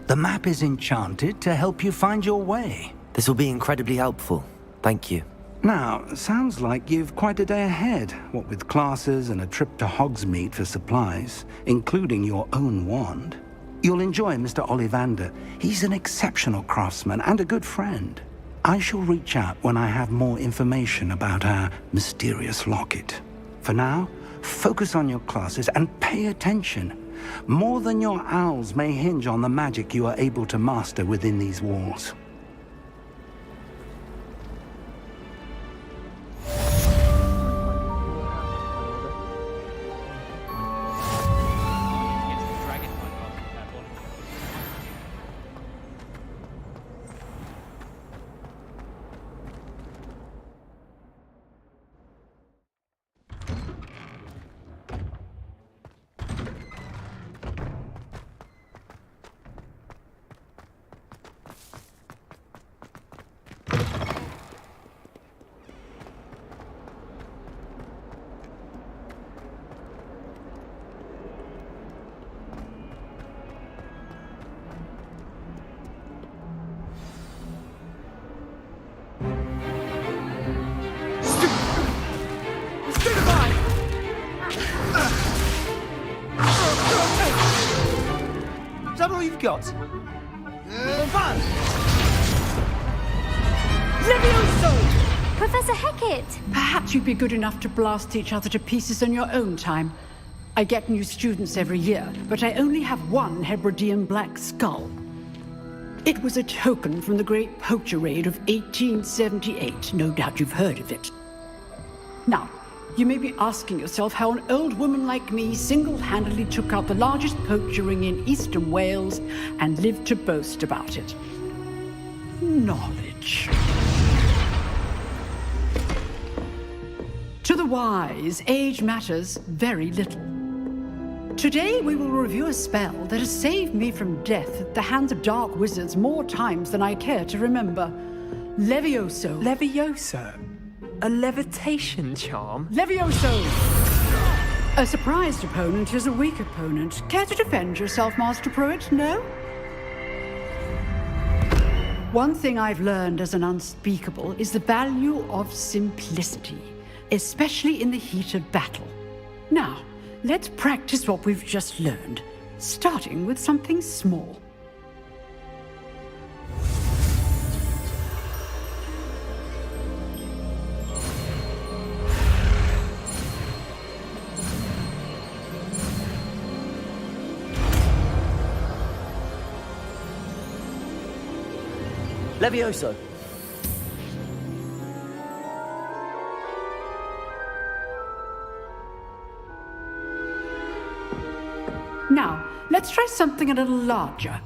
The map is enchanted to help you find your way. This will be incredibly helpful. Thank you. Now, sounds like you've quite a day ahead, what with classes and a trip to Hogsmeade for supplies, including your own wand. You'll enjoy Mr. Ollivander. He's an exceptional craftsman and a good friend. I shall reach out when I have more information about our mysterious locket. For now, focus on your classes and pay attention. More than your owls may hinge on the magic you are able to master within these walls. Is that all you've got? Fun! Levioso! Professor Hecat! Perhaps you'd be good enough to blast each other to pieces in your own time. I get new students every year, but I only have one Hebridean black skull. It was a token from the Great Poacher Raid of 1878. No doubt you've heard of it. Now, you may be asking yourself how an old woman like me single-handedly took out the largest poacher ring in eastern Wales and lived to boast about it. Knowledge. To the wise, age matters very little. Today we will review a spell that has saved me from death at the hands of dark wizards more times than I care to remember. Levioso. Levioso? A levitation charm? Levioso! A surprised opponent is a weak opponent. Care to defend yourself, Master Pruitt? No? One thing I've learned as an unspeakable is the value of simplicity, especially in the heat of battle. Now, let's practice what we've just learned, starting with something small. Levioso. Now, let's try something a little larger.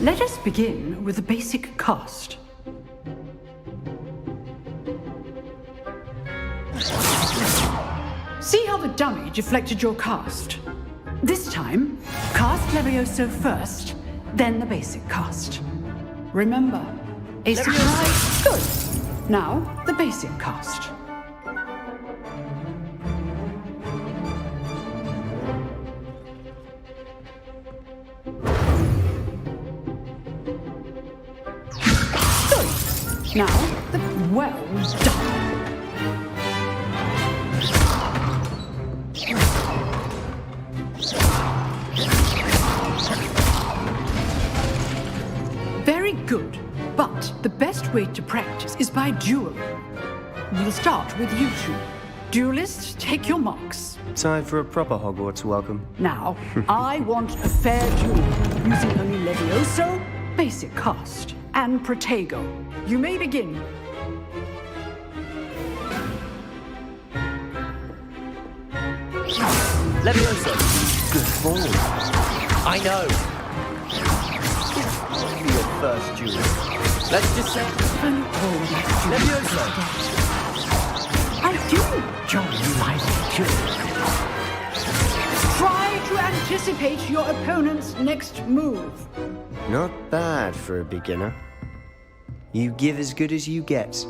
Let us begin with the basic cast. dummy deflected your cast. This time, cast Levioso first, then the basic cast. Remember, Acer tried. Good. Now, the basic cast. Good. Now, well done. Very good, but the best way to practice is by duel. We'll start with you two. Duelists, take your marks. Time for a proper Hogwarts welcome. Now, I want a fair duel, using only Levioso, basic cast, and Protego. You may begin. Levioso. Good ball. I know. Your first duel. Let's just say... Levioso. I do enjoy my duel. Try to anticipate your opponent's next move. Not bad for a beginner. You give as good as you get.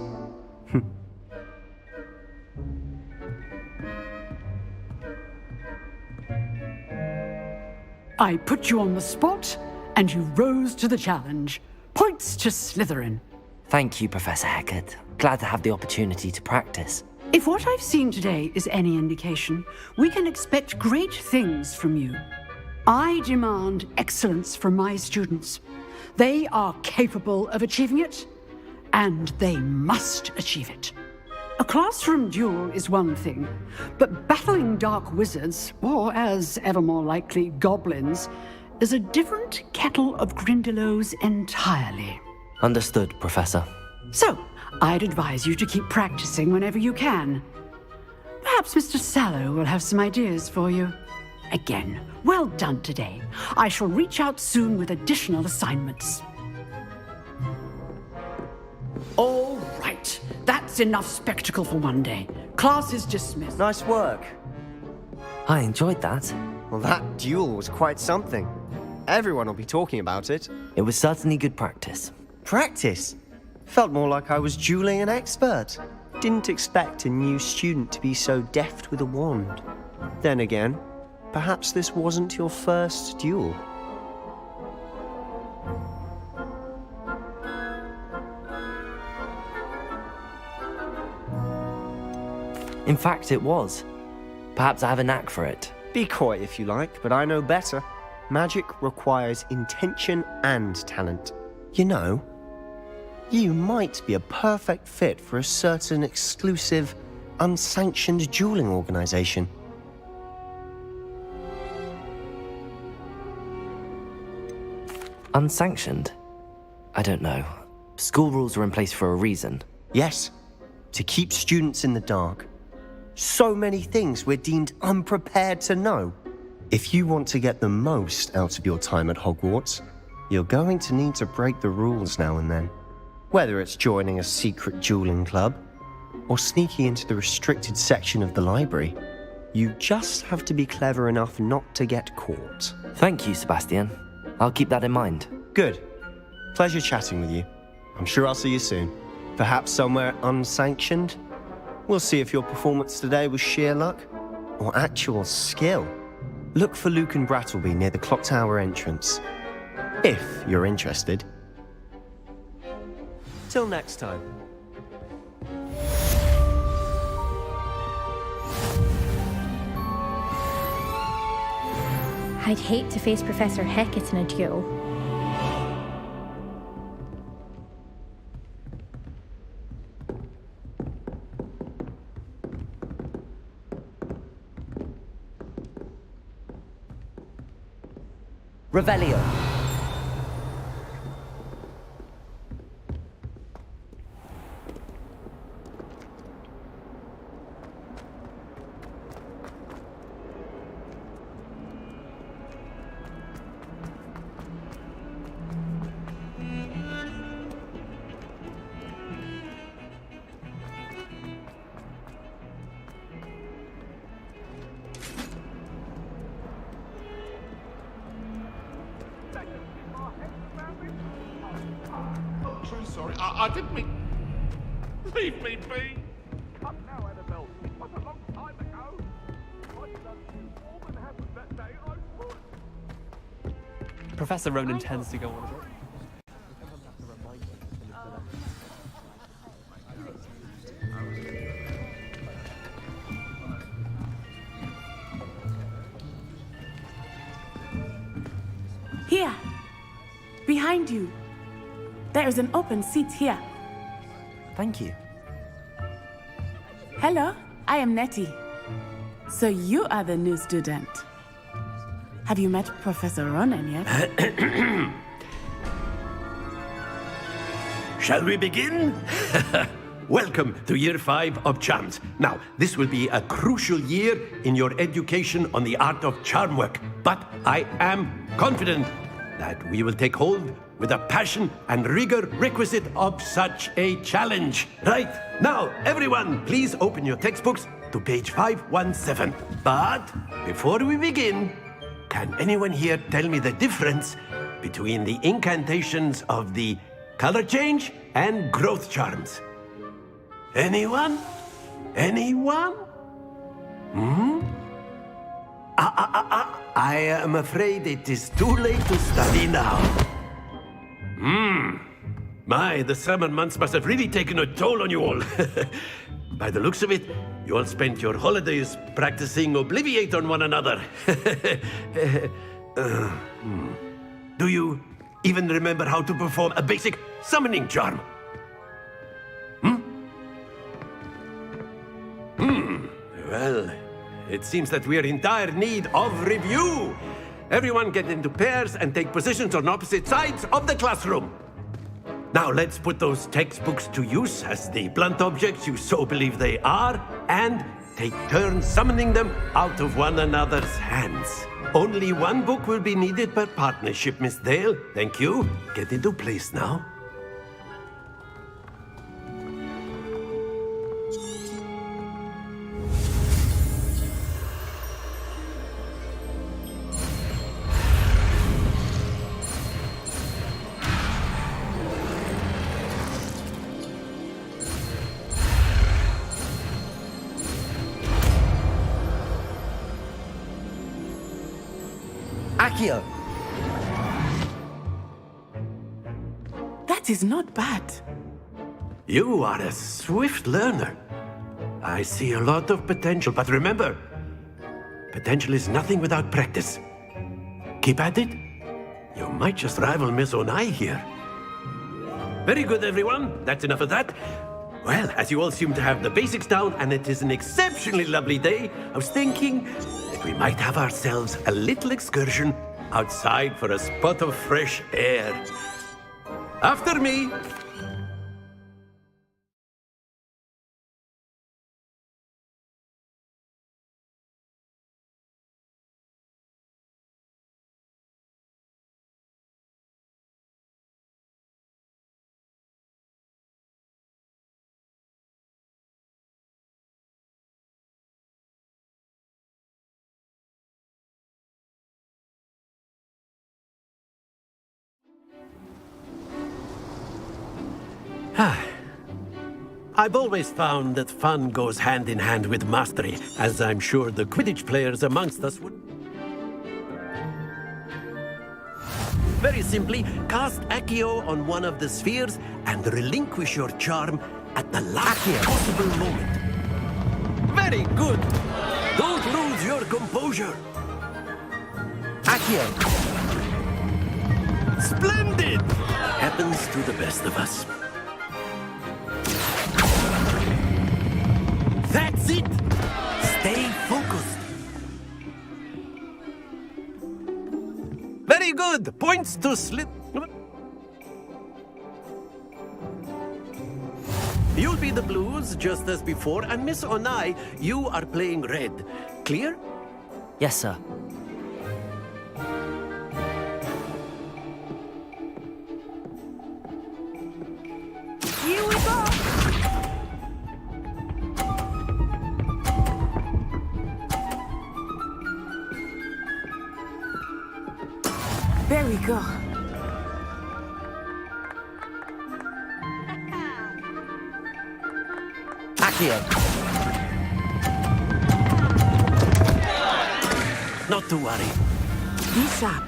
I put you on the spot, and you rose to the challenge. Points to Slytherin. Thank you, Professor Hecat. Glad to have the opportunity to practice. If what I've seen today is any indication, we can expect great things from you. I demand excellence from my students. They are capable of achieving it, and they must achieve it. A classroom duel is one thing, but battling dark wizards, or as ever more likely, goblins, is a different kettle of Grindylows entirely. Understood, Professor. So, I'd advise you to keep practicing whenever you can. Perhaps Mr. Sallow will have some ideas for you. Again, well done today. I shall reach out soon with additional assignments. All right, that's enough spectacle for one day. Class is dismissed. Nice work. I enjoyed that. Well, that duel was quite something. Everyone will be talking about it. It was certainly good practice. Practice? Felt more like I was dueling an expert. Didn't expect a new student to be so deft with a wand. Then again, perhaps this wasn't your first duel. In fact, it was. Perhaps I have a knack for it. Be coy if you like, but I know better. Magic requires intention and talent. You know, you might be a perfect fit for a certain exclusive, unsanctioned dueling organization. Unsanctioned? I don't know. School rules are in place for a reason. Yes, to keep students in the dark. So many things we're deemed unprepared to know. If you want to get the most out of your time at Hogwarts, you're going to need to break the rules now and then. Whether it's joining a secret dueling club, or sneaking into the restricted section of the library, you just have to be clever enough not to get caught. Thank you, Sebastian. I'll keep that in mind. Good. Pleasure chatting with you. I'm sure I'll see you soon. Perhaps somewhere unsanctioned? We'll see if your performance today was sheer luck or actual skill. Look for Luke and Brattleby near the clock tower entrance, if you're interested. Till next time. I'd hate to face Professor Hecat in a duel. Revelio. I'm truly sorry. I didn't mean... Leave me be! Up now, Annabelle. It was a long time ago. I've done more than happened that day. I would. Professor Ronan tends to go on a bit. Here, behind you. There is an open seat here. Thank you. Hello, I am Nettie. So you are the new student. Have you met Professor Ronan yet? Shall we begin? Welcome to Year 5 of Charms. Now, this will be a crucial year in your education on the art of charm work, but I am confident that we will take hold with the passion and rigor requisite of such a challenge. Right, now, everyone, please open your textbooks to page 517. But before we begin, can anyone here tell me the difference between the incantations of the color change and growth charms? Anyone? Anyone? I am afraid it is too late to study now. My, the summer months must have really taken a toll on you all. By the looks of it, you all spent your holidays practicing Obliviate on one another. Do you even remember how to perform a basic summoning charm? Well, it seems that we are in dire need of review. Everyone get into pairs and take positions on opposite sides of the classroom. Now let's put those textbooks to use as the blunt objects you so believe they are, and take turns summoning them out of one another's hands. Only one book will be needed per partnership, Miss Dale. Thank you. Get into place now. Accio! That is not bad. You are a swift learner. I see a lot of potential, but remember, potential is nothing without practice. Keep at it. You might just rival Miss Onai here. Very good, everyone. That's enough of that. Well, as you all seem to have the basics down, and it is an exceptionally lovely day, I was thinking that we might have ourselves a little excursion outside for a spot of fresh air. After me. I've always found that fun goes hand in hand with mastery, as I'm sure the Quidditch players amongst us would. Very simply, cast Accio on one of the spheres and relinquish your charm at the last possible moment. Very good! Don't lose your composure! Accio! Splendid! Happens to the best of us. That's it! Stay focused. Very good! Points to slip. You'll be the blues, just as before, and Miss Onai, you are playing red. Clear? Yes, sir. Here we go! There we go. Accio. Not to worry. Be sharp.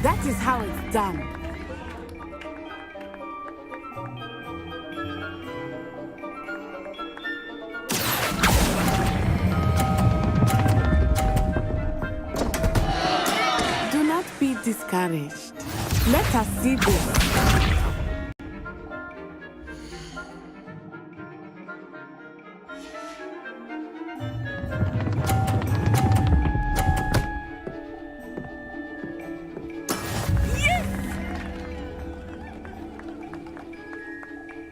That is how it's done. Do not be discouraged. Let us see this.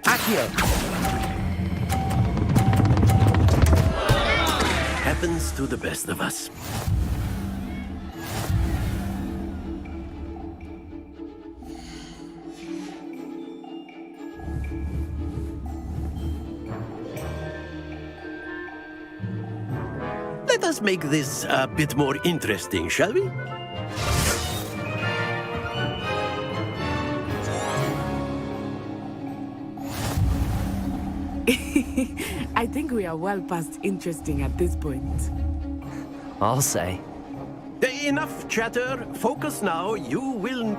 Accio. Happens to the best of us. Let us make this a bit more interesting, shall we? I think we are well past interesting at this point. I'll say. Enough chatter. Focus now. You will...